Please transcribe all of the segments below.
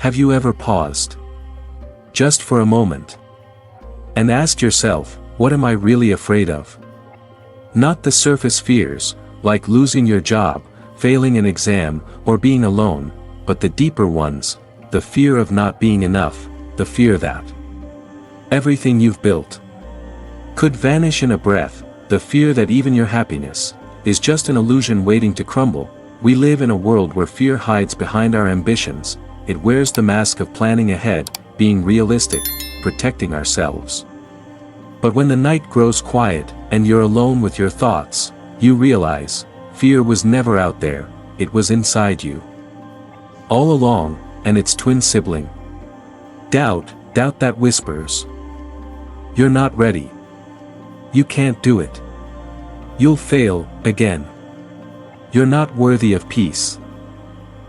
Have you ever paused? Just for a moment. And asked yourself, what am I really afraid of? Not the surface fears, like losing your job, failing an exam, or being alone, but the deeper ones, the fear of not being enough, the fear that everything you've built could vanish in a breath, the fear that even your happiness is just an illusion waiting to crumble. We live in a world where fear hides behind our ambitions. It wears the mask of planning ahead, being realistic, protecting ourselves. But when the night grows quiet, and you're alone with your thoughts, you realize, fear was never out there, it was inside you. All along, and its twin sibling. Doubt that whispers. You're not ready. You can't do it. You'll fail, again. You're not worthy of peace.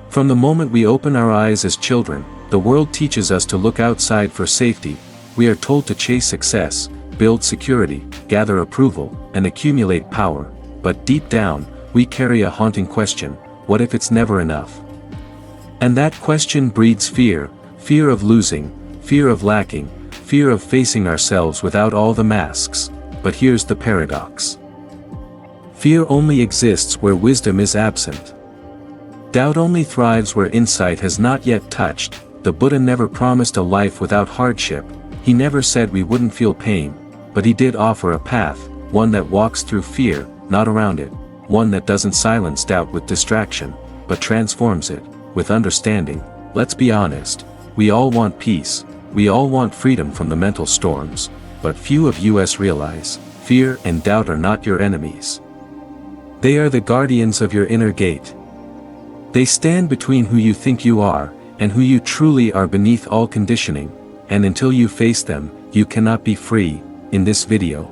From the moment we open our eyes as children, the world teaches us to look outside for safety. We are told to chase success, build security, gather approval, and accumulate power. But deep down, we carry a haunting question: what if it's never enough? And that question breeds fear, fear of losing, fear of lacking, fear of facing ourselves without all the masks. But here's the paradox. Fear only exists where wisdom is absent. Doubt only thrives where insight has not yet touched. The Buddha never promised a life without hardship. He never said we wouldn't feel pain, but he did offer a path, one that walks through fear, not around it, one that doesn't silence doubt with distraction, but transforms it with understanding. Let's be honest, we all want peace, we all want freedom from the mental storms, but few of us realize, fear and doubt are not your enemies. They are the guardians of your inner gate. They stand between who you think you are, and who you truly are beneath all conditioning, and until you face them, you cannot be free. In this video,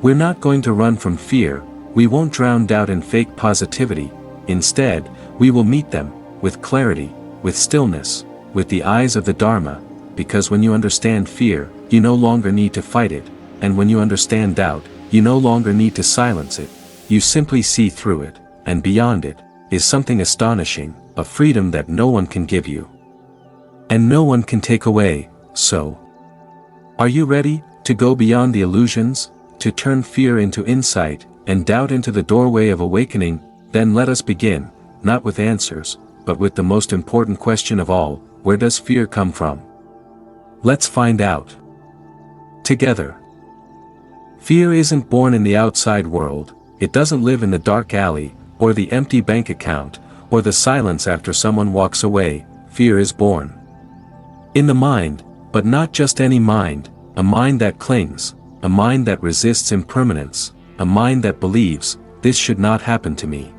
we're not going to run from fear, we won't drown doubt in fake positivity. Instead, we will meet them, with clarity, with stillness, with the eyes of the Dharma, because when you understand fear, you no longer need to fight it, and when you understand doubt, you no longer need to silence it. You simply see through it, and beyond it, is something astonishing, a freedom that no one can give you. And no one can take away. So, are you ready to go beyond the illusions, to turn fear into insight, and doubt into the doorway of awakening? Then let us begin, not with answers, but with the most important question of all: where does fear come from? Let's find out together. Fear isn't born in the outside world, it doesn't live in the dark alley, or the empty bank account, or the silence after someone walks away. Fear is born in the mind, but not just any mind, a mind that clings, a mind that resists impermanence, a mind that believes, this should not happen to me.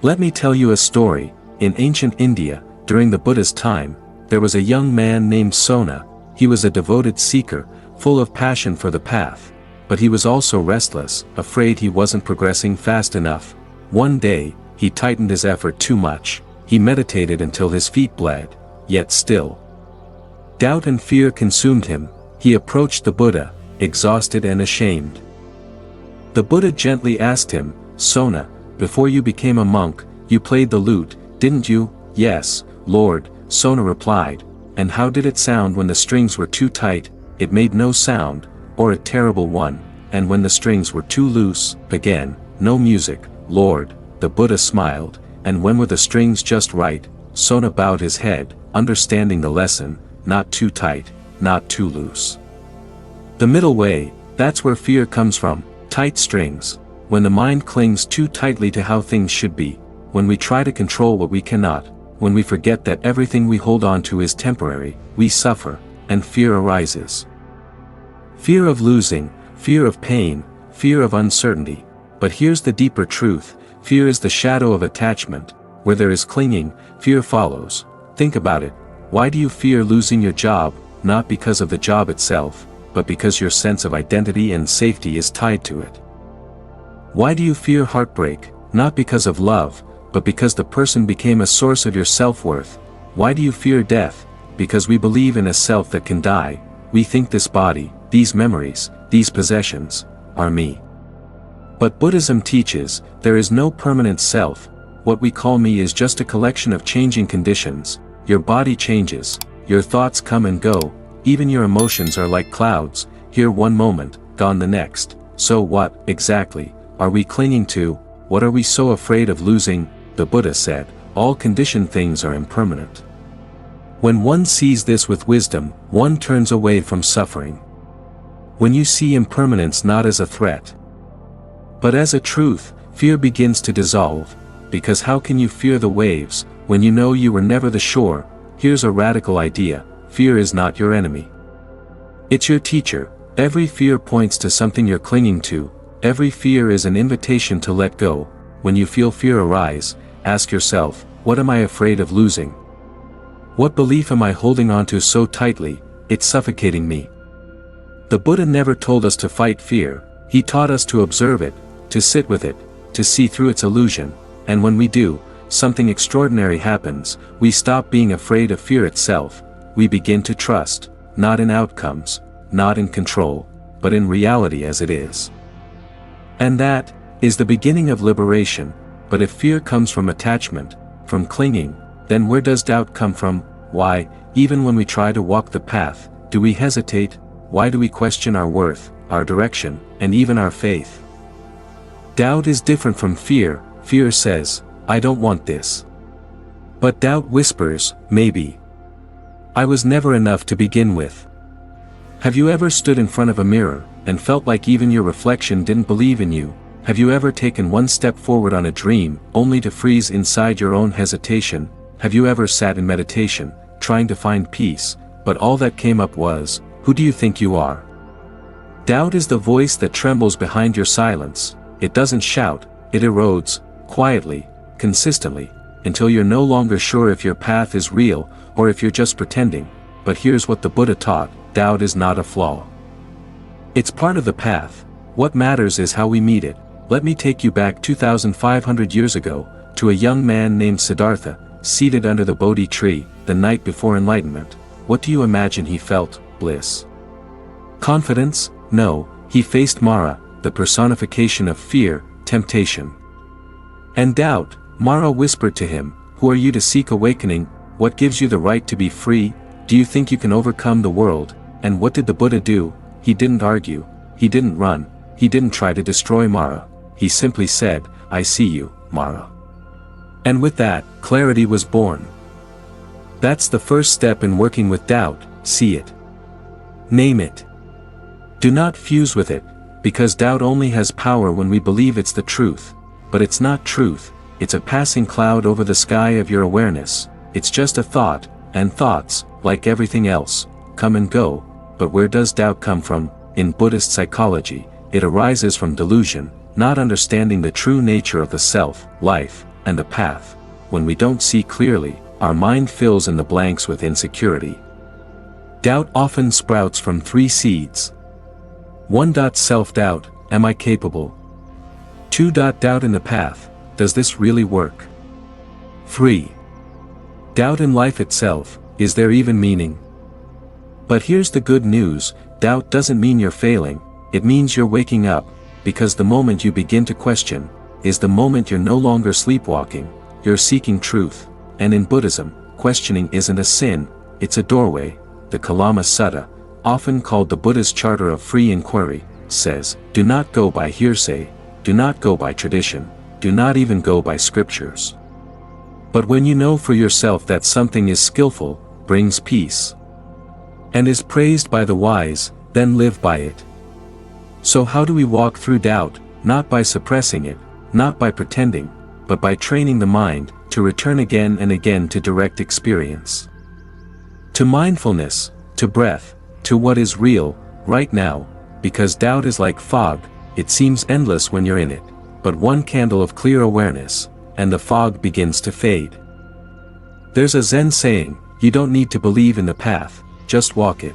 Let me tell you a story. In ancient India, during the Buddhist time, there was a young man named Sona. He was a devoted seeker, full of passion for the path, but he was also restless, afraid he wasn't progressing fast enough. One day, he tightened his effort too much. He meditated until his feet bled, yet still doubt and fear consumed him. He approached the Buddha, exhausted and ashamed. The Buddha gently asked him, "Sona, before you became a monk, you played the lute, didn't you?" "Yes, Lord," Sona replied. "And how did it sound when the strings were too tight?" "It made no sound, or a terrible one. And when the strings were too loose?" "Again, no music, Lord." The Buddha smiled. "And when were the strings just right?" Sona bowed his head, understanding the lesson: not too tight, not too loose. The middle way, that's where fear comes from. Tight strings. When the mind clings too tightly to how things should be, when we try to control what we cannot, when we forget that everything we hold on to is temporary, we suffer, and fear arises. Fear of losing, fear of pain, fear of uncertainty. But here's the deeper truth: fear is the shadow of attachment. Where there is clinging, fear follows. Think about it. Why do you fear losing your job? Not because of the job itself, but because your sense of identity and safety is tied to it. Why do you fear heartbreak? Not because of love, but because the person became a source of your self-worth. Why do you fear death? Because we believe in a self that can die. We think this body, these memories, these possessions, are me. But Buddhism teaches, there is no permanent self. What we call me is just a collection of changing conditions. your body changes, your thoughts come and go, even your emotions are like clouds, here one moment, gone the next. So what, exactly, are we clinging to? What are we so afraid of losing? The Buddha said, all conditioned things are impermanent. When one sees this with wisdom, one turns away from suffering. When you see impermanence not as a threat, but as a truth, fear begins to dissolve, because how can you fear the waves, when you know you were never the shore? Here's a radical idea, fear is not your enemy. It's your teacher. Every fear points to something you're clinging to, every fear is an invitation to let go. When you feel fear arise, ask yourself, what am I afraid of losing? What belief am I holding on to so tightly, it's suffocating me? The Buddha never told us to fight fear, he taught us to observe it, to sit with it, to see through its illusion, and when we do, something extraordinary happens, we stop being afraid of fear itself, we begin to trust, not in outcomes, not in control, but in reality as it is. And that is the beginning of liberation. But if fear comes from attachment, from clinging, then where does doubt come from? Why, even when we try to walk the path, do we hesitate? Why do we question our worth, our direction, and even our faith? Doubt is different from fear. Fear says, I don't want this. But doubt whispers, maybe. I was never enough to begin with. Have you ever stood in front of a mirror, and felt like even your reflection didn't believe in you? Have you ever taken one step forward on a dream, only to freeze inside your own hesitation? Have you ever sat in meditation, trying to find peace, but all that came up was, who do you think you are? Doubt is the voice that trembles behind your silence. It doesn't shout, it erodes, quietly, consistently, until you're no longer sure if your path is real, or if you're just pretending. But here's what the Buddha taught, doubt is not a flaw. It's part of the path. What matters is how we meet it. Let me take you back 2,500 years ago, to a young man named Siddhartha, seated under the Bodhi tree, the night before enlightenment. What do you imagine he felt? Bliss? Confidence? No, he faced Mara, the personification of fear, temptation, and doubt. Mara whispered to him, who are you to seek awakening? What gives you the right to be free? Do you think you can overcome the world? And what did the Buddha do? He didn't argue, he didn't run, he didn't try to destroy Mara. He simply said, I see you, Mara. And with that, clarity was born. That's the first step in working with doubt, see it. Name it. Do not fuse with it, because doubt only has power when we believe it's the truth. But it's not truth, it's a passing cloud over the sky of your awareness. It's just a thought, and thoughts, like everything else, come and go. But where does doubt come from? In Buddhist psychology, it arises from delusion, not understanding the true nature of the self, life, and the path. When we don't see clearly, our mind fills in the blanks with insecurity. Doubt often sprouts from 3 seeds. 1. Self-doubt, am I capable? 2. Doubt in the path, does this really work? 3. Doubt in life itself, is there even meaning? But here's the good news, doubt doesn't mean you're failing, it means you're waking up, because the moment you begin to question, is the moment you're no longer sleepwalking, you're seeking truth. And in Buddhism, questioning isn't a sin, it's a doorway. The Kalama Sutta, often called the Buddha's Charter of Free Inquiry, says, do not go by hearsay, do not go by tradition, do not even go by scriptures. But when you know for yourself that something is skillful, brings peace, and is praised by the wise, then live by it. So how do we walk through doubt? Not by suppressing it, not by pretending, but by training the mind, to return again and again to direct experience. To mindfulness, to breath, to what is real, right now, because doubt is like fog, it seems endless when you're in it, but one candle of clear awareness, and the fog begins to fade. There's a Zen saying, you don't need to believe in the path, just walk it.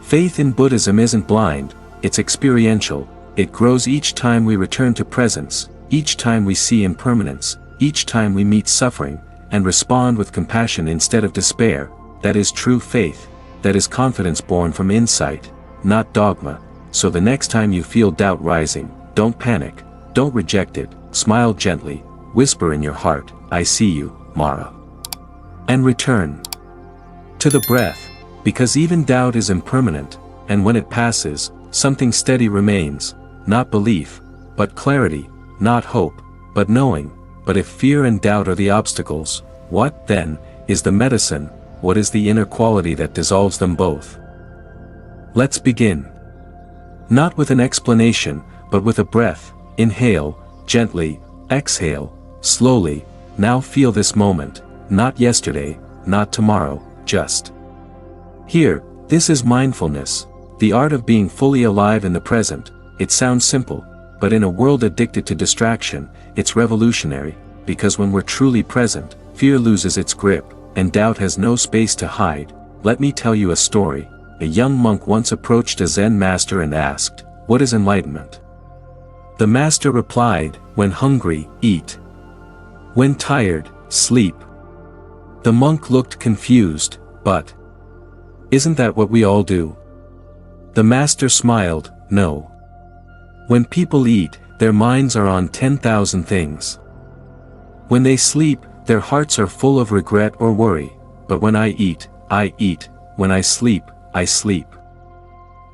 Faith in Buddhism isn't blind, it's experiential, it grows each time we return to presence, each time we see impermanence, each time we meet suffering, and respond with compassion instead of despair. That is true faith, that is confidence born from insight, not dogma. So the next time you feel doubt rising, don't panic, don't reject it, smile gently, whisper in your heart, I see you, Mara. And return to the breath, because even doubt is impermanent, and when it passes, something steady remains, not belief, but clarity, not hope, but knowing. But if fear and doubt are the obstacles, what, then, is the medicine? What is the inner quality that dissolves them both? Let's begin. Not with an explanation, but with a breath. Inhale, gently, exhale, slowly. Now feel this moment, not yesterday, not tomorrow, just here. This is mindfulness, the art of being fully alive in the present. It sounds simple, but in a world addicted to distraction, it's revolutionary, because when we're truly present, fear loses its grip, and doubt has no space to hide. Let me tell you a story. A young monk once approached a Zen master and asked, "What is enlightenment?" The master replied, "When hungry, eat. When tired, sleep." The monk looked confused, but isn't that what we all do? The master smiled, "No. When people eat, their minds are on 10,000 things. When they sleep, their hearts are full of regret or worry. But when I eat, I eat. When I sleep, I sleep."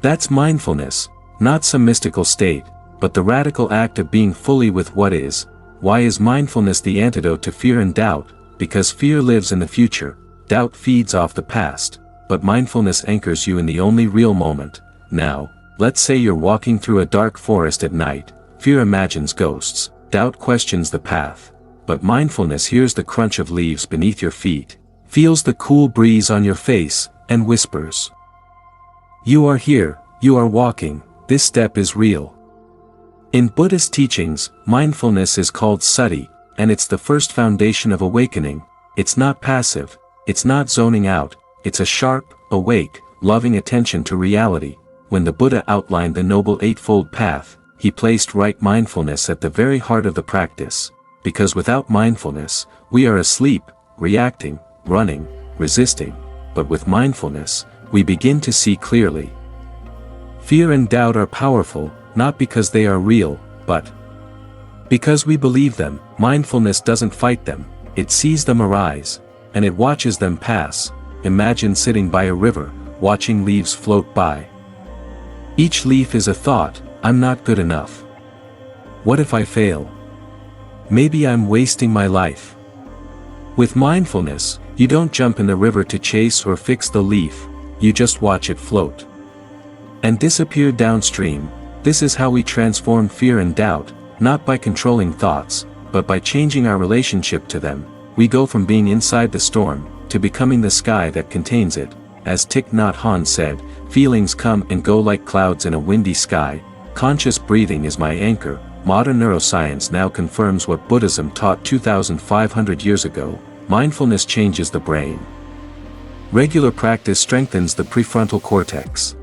That's mindfulness, not some mystical state, but the radical act of being fully with what is. Why is mindfulness the antidote to fear and doubt? Because fear lives in the future, doubt feeds off the past, but mindfulness anchors you in the only real moment, now. Let's say you're walking through a dark forest at night. Fear imagines ghosts, doubt questions the path, but mindfulness hears the crunch of leaves beneath your feet, feels the cool breeze on your face, and whispers, "You are here, you are walking, this step is real." In Buddhist teachings, mindfulness is called sati, and it's the first foundation of awakening. It's not passive, it's not zoning out, it's a sharp, awake, loving attention to reality. When the Buddha outlined the Noble Eightfold Path, he placed right mindfulness at the very heart of the practice, because without mindfulness, we are asleep, reacting, running, resisting, but with mindfulness, we begin to see clearly. Fear and doubt are powerful, not because they are real, but because we believe them. Mindfulness doesn't fight them, it sees them arise, and it watches them pass. Imagine sitting by a river, watching leaves float by. Each leaf is a thought, "I'm not good enough. What if I fail? Maybe I'm wasting my life." With mindfulness, you don't jump in the river to chase or fix the leaf, you just watch it float and disappear downstream. This is how we transform fear and doubt, not by controlling thoughts, but by changing our relationship to them. We go from being inside the storm, to becoming the sky that contains it. As Thich Nhat Hanh said, "Feelings come and go like clouds in a windy sky. Conscious breathing is my anchor." Modern neuroscience now confirms what Buddhism taught 2,500 years ago. Mindfulness changes the brain. Regular practice strengthens the prefrontal cortex,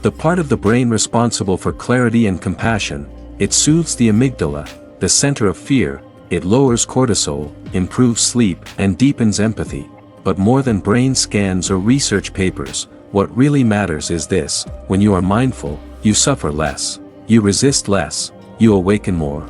the part of the brain responsible for clarity and compassion. It soothes the amygdala, the center of fear. It lowers cortisol, improves sleep, and deepens empathy. But more than brain scans or research papers, what really matters is this: when you are mindful, you suffer less, you resist less, you awaken more.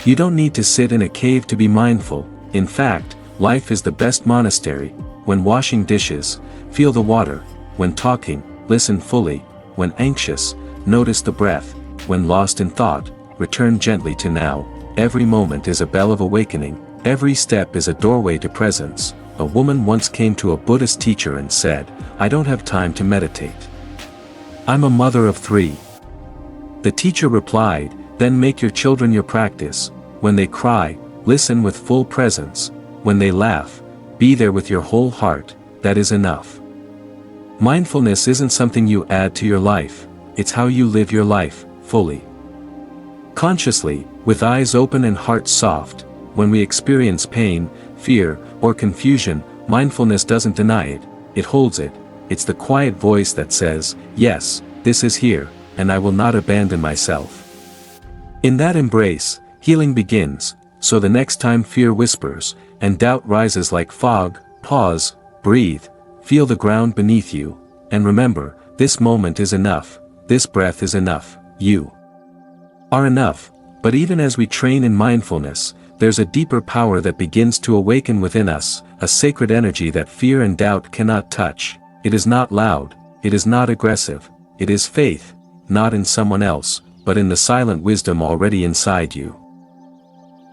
You don't need to sit in a cave to be mindful. In fact, life is the best monastery. When washing dishes, feel the water. When talking, listen fully. When anxious, notice the breath. When lost in thought, return gently to now. Every moment is a bell of awakening. Every step is a doorway to presence. A woman once came to a Buddhist teacher and said, "I don't have time to meditate. I'm a mother of 3. The teacher replied, "Then make your children your practice. When they cry, listen with full presence. When they laugh, be there with your whole heart. That is enough." Mindfulness isn't something you add to your life, it's how you live your life, fully. Consciously, with eyes open and heart soft. When we experience pain, fear, or confusion, mindfulness doesn't deny it, it holds it. It's the quiet voice that says, "Yes, this is here, and I will not abandon myself." In that embrace, healing begins. So the next time fear whispers, and doubt rises like fog, pause, breathe, feel the ground beneath you, and remember, this moment is enough, this breath is enough, you are enough. But even as we train in mindfulness, there's a deeper power that begins to awaken within us, a sacred energy that fear and doubt cannot touch. It is not loud, it is not aggressive, it is faith, not in someone else, but in the silent wisdom already inside you.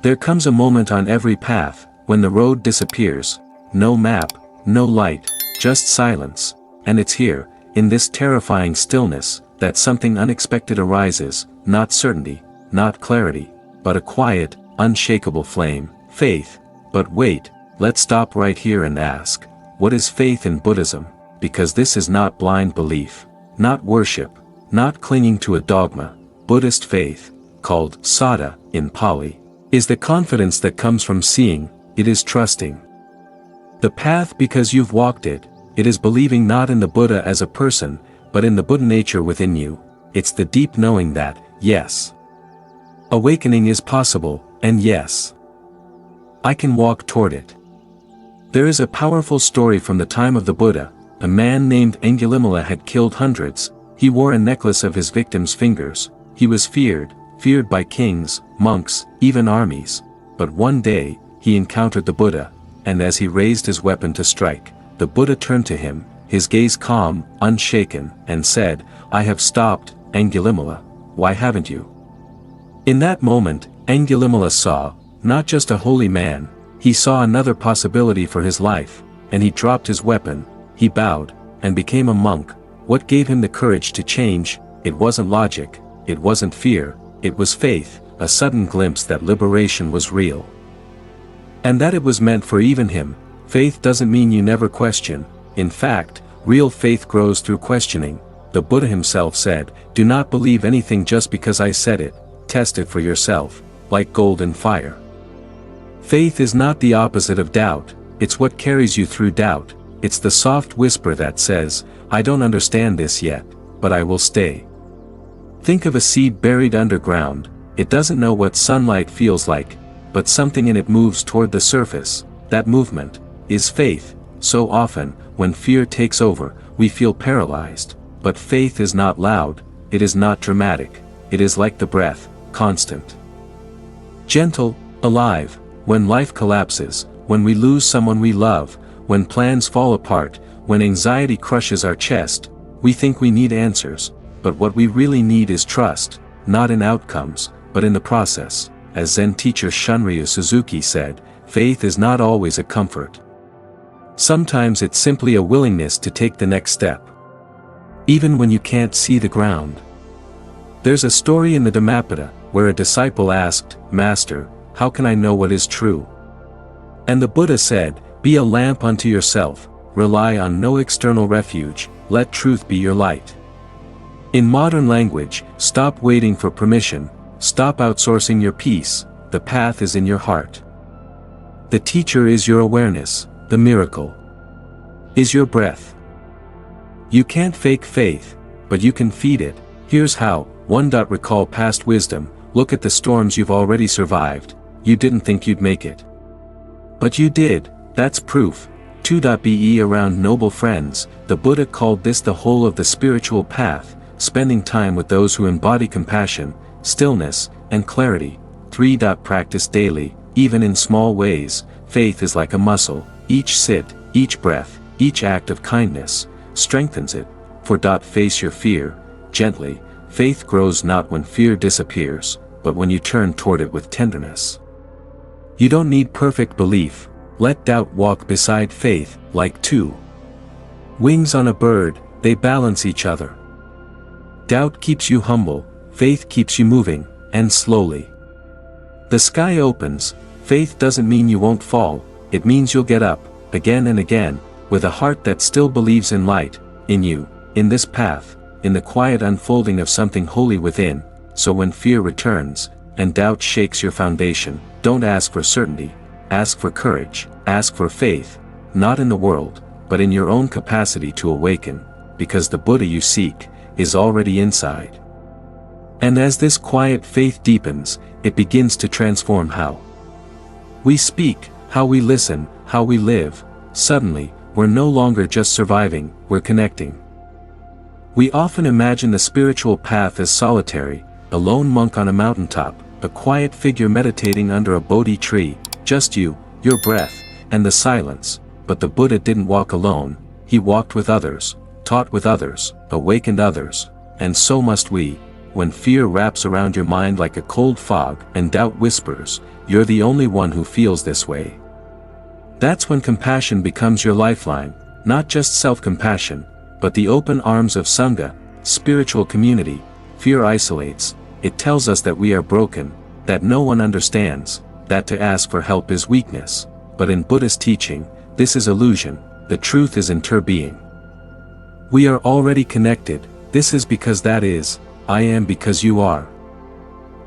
There comes a moment on every path, when the road disappears, no map, no light, just silence, and it's here, in this terrifying stillness, that something unexpected arises, not certainty, not clarity, but a quiet, unshakable flame, faith. But wait, let's stop right here and ask, what is faith in Buddhism? Because this is not blind belief, not worship, not clinging to a dogma. Buddhist faith, called saddha in Pali, is the confidence that comes from seeing, it is trusting the path because you've walked it, it is believing not in the Buddha as a person, but in the Buddha nature within you. It's the deep knowing that, yes, awakening is possible, and yes, I can walk toward it. There is a powerful story from the time of the Buddha. A man named Angulimala had killed hundreds. He wore a necklace of his victims' fingers. He was feared by kings, monks, even armies. But one day, he encountered the Buddha, and as he raised his weapon to strike, the Buddha turned to him, his gaze calm, unshaken, and said, "I have stopped, Angulimala, why haven't you?" In that moment, Angulimala saw, not just a holy man, he saw another possibility for his life, and he dropped his weapon, he bowed, and became a monk. What gave him the courage to change? It wasn't logic, it wasn't fear, it was faith, a sudden glimpse that liberation was real. And that it was meant for even him. Faith doesn't mean you never question. In fact, real faith grows through questioning. The Buddha himself said, "Do not believe anything just because I said it, test it for yourself, like gold in fire." Faith is not the opposite of doubt, it's what carries you through doubt. It's the soft whisper that says, "I don't understand this yet, but I will stay." Think of a seed buried underground. It doesn't know what sunlight feels like, but something in it moves toward the surface. That movement is faith. So often, when fear takes over, we feel paralyzed. But faith is not loud, it is not dramatic, it is like the breath, constant, gentle, alive. When life collapses, when we lose someone we love, when plans fall apart, when anxiety crushes our chest, we think we need answers, but what we really need is trust, not in outcomes, but in the process. As Zen teacher Shunryu Suzuki said, faith is not always a comfort. Sometimes it's simply a willingness to take the next step, even when you can't see the ground. There's a story in the Dhammapada, where a disciple asked, "Master, how can I know what is true?" And the Buddha said, "Be a lamp unto yourself, rely on no external refuge, let truth be your light." In modern language, stop waiting for permission, stop outsourcing your peace, the path is in your heart. The teacher is your awareness, the miracle is your breath. You can't fake faith, but you can feed it. Here's how. 1. Recall past wisdom, look at the storms you've already survived. You didn't think you'd make it, but you did, that's proof. 2. Be around noble friends. The Buddha called this the whole of the spiritual path, spending time with those who embody compassion, stillness, and clarity. 3. Practice daily, even in small ways. Faith is like a muscle, each sit, each breath, each act of kindness, strengthens it. 4. Face your fear, gently. Faith grows not when fear disappears, but when you turn toward it with tenderness. You don't need perfect belief, let doubt walk beside faith, like two wings on a bird, they balance each other. Doubt keeps you humble, faith keeps you moving, and slowly the sky opens. Faith doesn't mean you won't fall, it means you'll get up, again and again, with a heart that still believes in light, in you, in this path, in the quiet unfolding of something holy within. So when fear returns, and doubt shakes your foundation, don't ask for certainty, ask for courage, ask for faith, not in the world, but in your own capacity to awaken, because the Buddha you seek is already inside. And as this quiet faith deepens, it begins to transform how we speak, how we listen, how we live. Suddenly, we're no longer just surviving, we're connecting. We often imagine the spiritual path as solitary, a lone monk on a mountaintop, a quiet figure meditating under a Bodhi tree, just you, your breath, and the silence, but the Buddha didn't walk alone, he walked with others, taught with others, awakened others, and so must we. When fear wraps around your mind like a cold fog and doubt whispers, you're the only one who feels this way. That's when compassion becomes your lifeline, not just self-compassion, but the open arms of Sangha, spiritual community. Fear isolates, it tells us that we are broken, that no one understands, that to ask for help is weakness, but in Buddhist teaching, this is illusion, the truth is inter-being. We are already connected, this is because that is, I am because you are.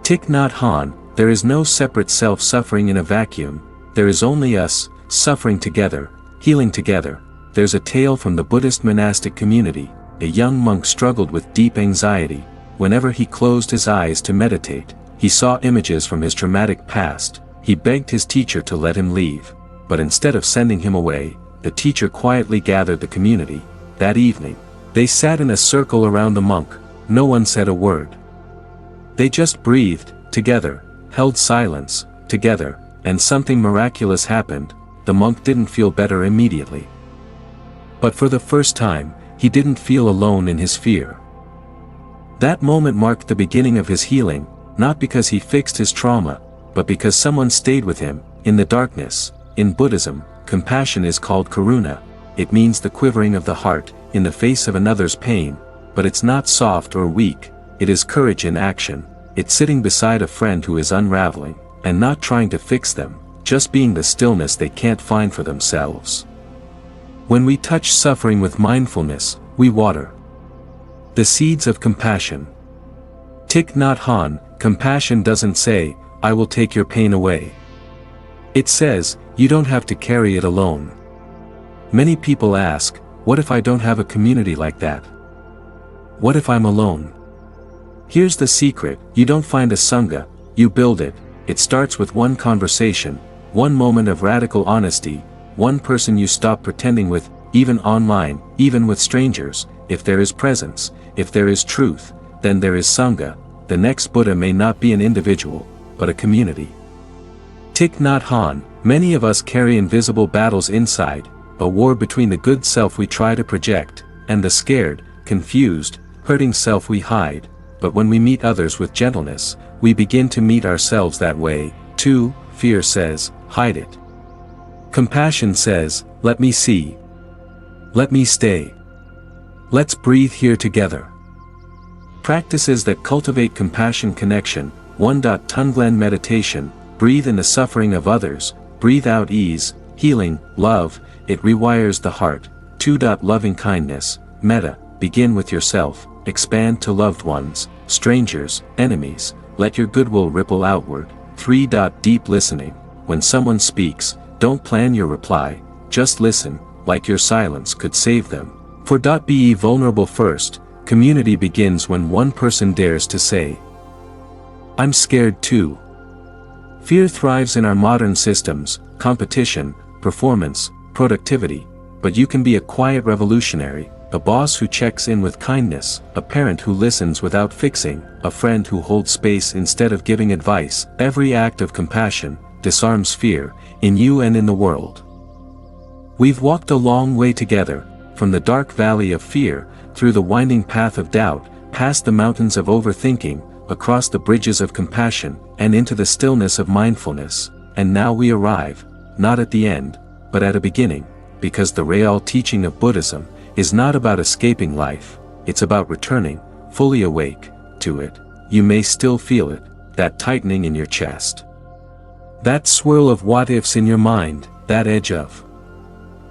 Thich Nhat Hanh, there is no separate self suffering in a vacuum, there is only us, suffering together, healing together. There's a tale from the Buddhist monastic community. A young monk struggled with deep anxiety. Whenever he closed his eyes to meditate, he saw images from his traumatic past. He begged his teacher to let him leave, but instead of sending him away, the teacher quietly gathered the community. That evening, they sat in a circle around the monk. No one said a word. They just breathed, together, held silence, together, and something miraculous happened. The monk didn't feel better immediately. But for the first time, he didn't feel alone in his fear. That moment marked the beginning of his healing, not because he fixed his trauma, but because someone stayed with him, in the darkness. In Buddhism, compassion is called karuna. It means the quivering of the heart, in the face of another's pain, but it's not soft or weak, it is courage in action. It's sitting beside a friend who is unraveling, and not trying to fix them, just being the stillness they can't find for themselves. When we touch suffering with mindfulness, we water the seeds of compassion. Thich Nhat Hanh, compassion doesn't say, I will take your pain away. It says, you don't have to carry it alone. Many people ask, what if I don't have a community like that? What if I'm alone? Here's the secret, you don't find a Sangha, you build it. It starts with one conversation, one moment of radical honesty, one person you stop pretending with, even online, even with strangers. If there is presence, if there is truth, then there is Sangha. The next Buddha may not be an individual, but a community. Thich Nhat Hanh, many of us carry invisible battles inside, a war between the good self we try to project, and the scared, confused, hurting self we hide. But when we meet others with gentleness, we begin to meet ourselves that way, too. Fear says, hide it. Compassion says, let me see. Let me stay. Let's breathe here together. Practices that cultivate compassion connection. 1. Tunglen meditation, breathe in the suffering of others, breathe out ease, healing, love, it rewires the heart. 2. Loving kindness, metta, begin with yourself, expand to loved ones, strangers, enemies, let your goodwill ripple outward. 3. Deep listening, when someone speaks, don't plan your reply, just listen, like your silence could save them. 4. Be vulnerable first, community begins when one person dares to say, I'm scared too. Fear thrives in our modern systems, competition, performance, productivity, but you can be a quiet revolutionary, a boss who checks in with kindness, a parent who listens without fixing, a friend who holds space instead of giving advice. Every act of compassion disarms fear, in you and in the world. We've walked a long way together, from the dark valley of fear, through the winding path of doubt, past the mountains of overthinking, across the bridges of compassion, and into the stillness of mindfulness. And now we arrive, not at the end, but at a beginning, because the real teaching of Buddhism is not about escaping life, it's about returning, fully awake, to it. You may still feel it, that tightening in your chest. That swirl of what-ifs in your mind, that edge of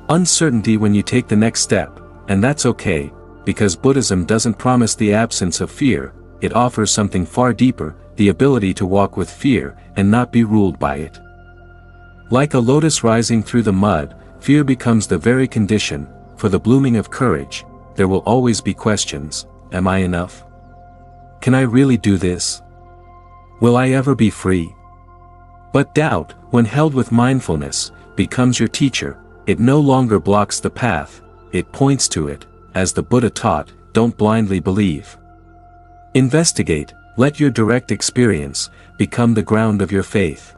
uncertainty when you take the next step, and that's okay, because Buddhism doesn't promise the absence of fear, it offers something far deeper, the ability to walk with fear, and not be ruled by it. Like a lotus rising through the mud, fear becomes the very condition for the blooming of courage. There will always be questions, am I enough? Can I really do this? Will I ever be free? But doubt, when held with mindfulness, becomes your teacher. It no longer blocks the path, it points to it. As the Buddha taught, don't blindly believe. Investigate, let your direct experience become the ground of your faith.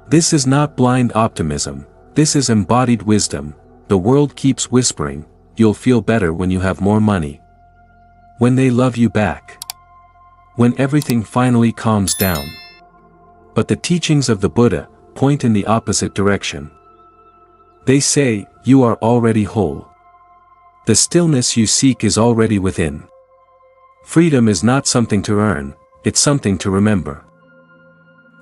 This is not blind optimism, This is embodied wisdom. The world keeps whispering, you'll feel better when you have more money. When they love you back. When everything finally calms down. But the teachings of the Buddha point in the opposite direction. They say, you are already whole. The stillness you seek is already within. Freedom is not something to earn, it's something to remember.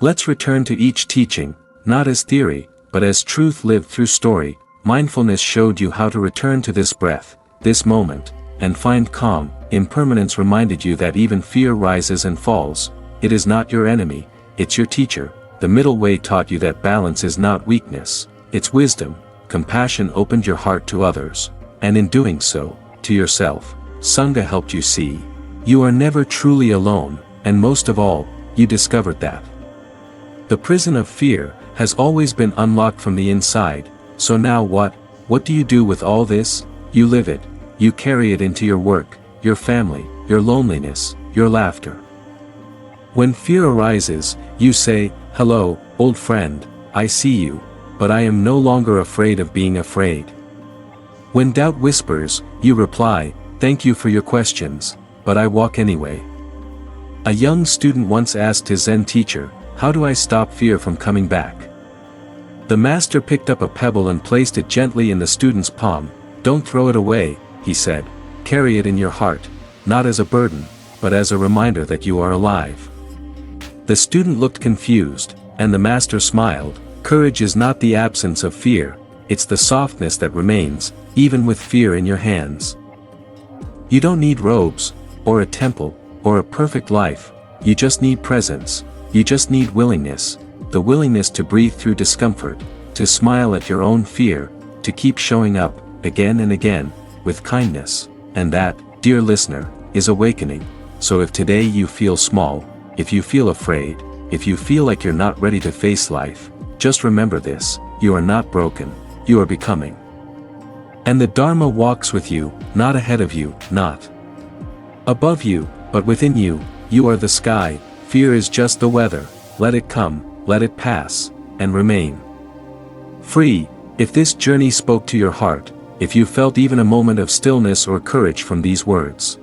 Let's return to each teaching, not as theory, but as truth lived through story. Mindfulness showed you how to return to this breath, this moment, and find calm. Impermanence reminded you that even fear rises and falls. It is not your enemy, it's your teacher. The middle way taught you that balance is not weakness, it's wisdom. Compassion opened your heart to others, and in doing so, to yourself. Sangha helped you see, you are never truly alone, and most of all, you discovered that the prison of fear has always been unlocked from the inside. So now what? What do you do with all this? You live it. You carry it into your work, your family, your loneliness, your laughter. When fear arises, you say, hello, old friend, I see you, but I am no longer afraid of being afraid. When doubt whispers, you reply, thank you for your questions, but I walk anyway. A young student once asked his Zen teacher, how do I stop fear from coming back? The master picked up a pebble and placed it gently in the student's palm. Don't throw it away, he said. Carry it in your heart, not as a burden, but as a reminder that you are alive. The student looked confused, and the master smiled. Courage is not the absence of fear, it's the softness that remains, even with fear in your hands. You don't need robes, or a temple, or a perfect life, you just need presence, you just need willingness. The willingness to breathe through discomfort, to smile at your own fear, to keep showing up, again and again, with kindness. And that, dear listener, is awakening. So if today you feel small, if you feel afraid, if you feel like you're not ready to face life, just remember this, you are not broken, you are becoming. And the Dharma walks with you, not ahead of you, not above you, but within you. You are the sky, fear is just the weather, let it come. Let it pass, and remain free. If this journey spoke to your heart, if you felt even a moment of stillness or courage from these words,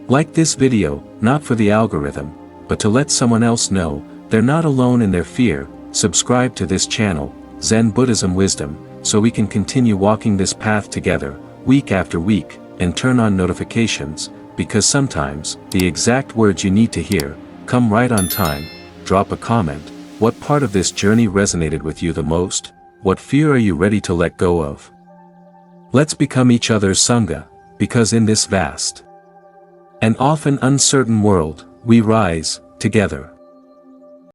like this video, not for the algorithm, but to let someone else know, they're not alone in their fear. Subscribe to this channel, Zen Buddhism Wisdom, so we can continue walking this path together, week after week, and turn on notifications, because sometimes, the exact words you need to hear, come right on time. Drop a comment. What part of this journey resonated with you the most? What fear are you ready to let go of? Let's become each other's Sangha, because in this vast and often uncertain world, we rise together.